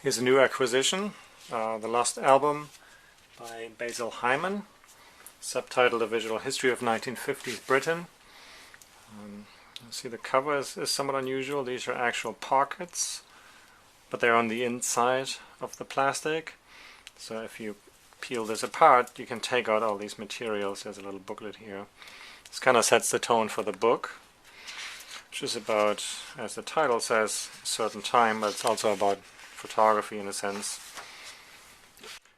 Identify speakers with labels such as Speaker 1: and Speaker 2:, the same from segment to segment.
Speaker 1: Here's a new acquisition, The Lost Album by Basil Hyman, subtitled A Visual History of 1950s Britain. You see the cover is somewhat unusual. These are actual pockets, but they're on the inside of the plastic. So if you peel this apart, you can take out all these materials. There's a little booklet here. This kind of sets the tone for the book, which is about, as the title says, a certain time, but it's also about photography in a sense.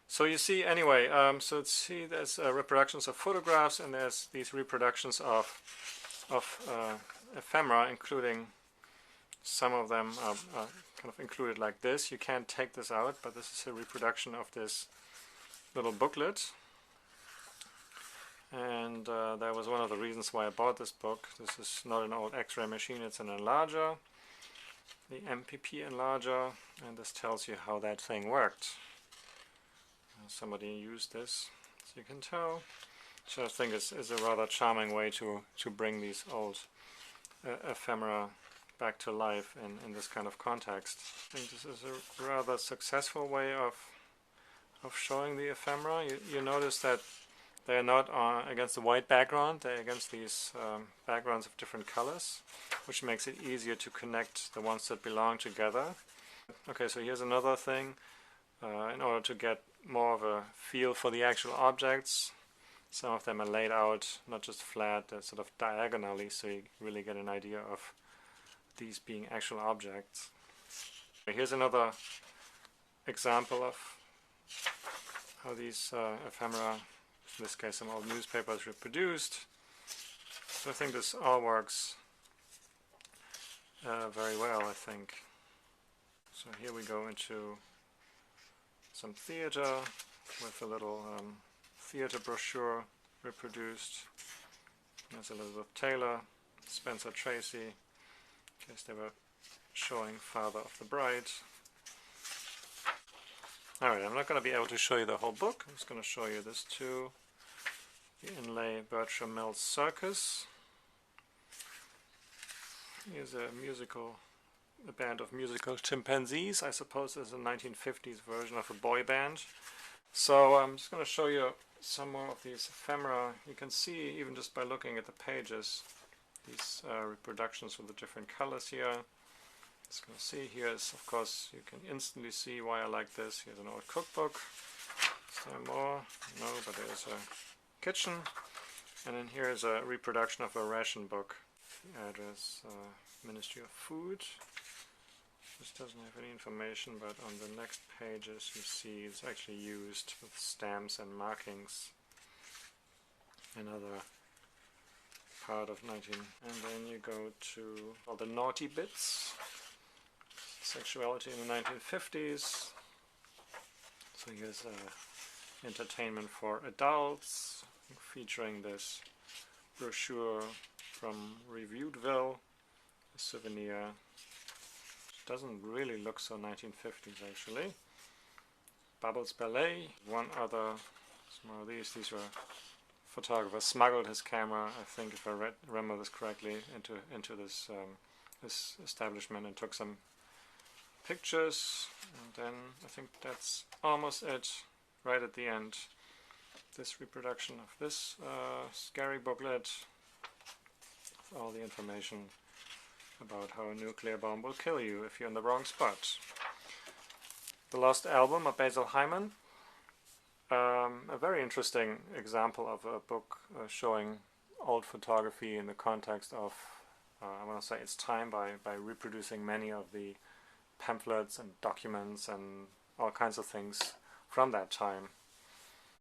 Speaker 1: So you see, anyway, there's reproductions of photographs, and there's these reproductions of ephemera, including some of them are kind of included like this. You can't take this out, but this is a reproduction of this little booklet. And that was one of the reasons why I bought this book. This is not an old X-ray machine, it's an enlarger, the MPP enlarger, and this tells you how that thing worked. Somebody used this, as you can tell. So I think it's a rather charming way to bring these old ephemera back to life in this kind of context. I think this is a rather successful way of showing the ephemera. You notice that they're not against the white background, they're against these backgrounds of different colors, which makes it easier to connect the ones that belong together. Okay, so here's another thing. In order to get more of a feel for the actual objects, some of them are laid out not just flat, they're sort of diagonally, so you really get an idea of these being actual objects. Here's another example of how these ephemera, in this case some old newspapers, reproduced. So I think this all works very well, I think. So here we go into some theater with a little theater brochure reproduced. There's Elizabeth Taylor, Spencer Tracy, in case they were showing Father of the Bride. Alright, I'm not going to be able to show you the whole book. I'm just going to show you this too. The inlay Bertram Mills Circus. Here's a band of musical chimpanzees. I suppose this is a 1950s version of a boy band. So I'm just going to show you some more of these ephemera. You can see, even just by looking at the pages, these reproductions with the different colors here. Just going to see here is, of course, you can instantly see why I like this. Here's an old cookbook. Is there more? No, but there's a kitchen. And then here is a reproduction of a ration book. The address, Ministry of Food. This doesn't have any information, but on the next pages you see it's actually used with stamps and markings. Another part of 19. And then you go to all the naughty bits. Sexuality in the 1950s. So here's entertainment for adults, featuring this brochure from Reviewedville, a souvenir. Doesn't really look so 1950s actually. Bubbles Ballet, one other, some more of these were photographer smuggled his camera, I think if I remember this correctly, into this this establishment and took some pictures. And then I think that's almost it, right at the end. This reproduction of this scary booklet with all the information about how a nuclear bomb will kill you if you're in the wrong spot. The Lost Album of Basil Hyman. A very interesting example of a book showing old photography in the context of, I want to say, its time by reproducing many of the pamphlets and documents and all kinds of things from that time.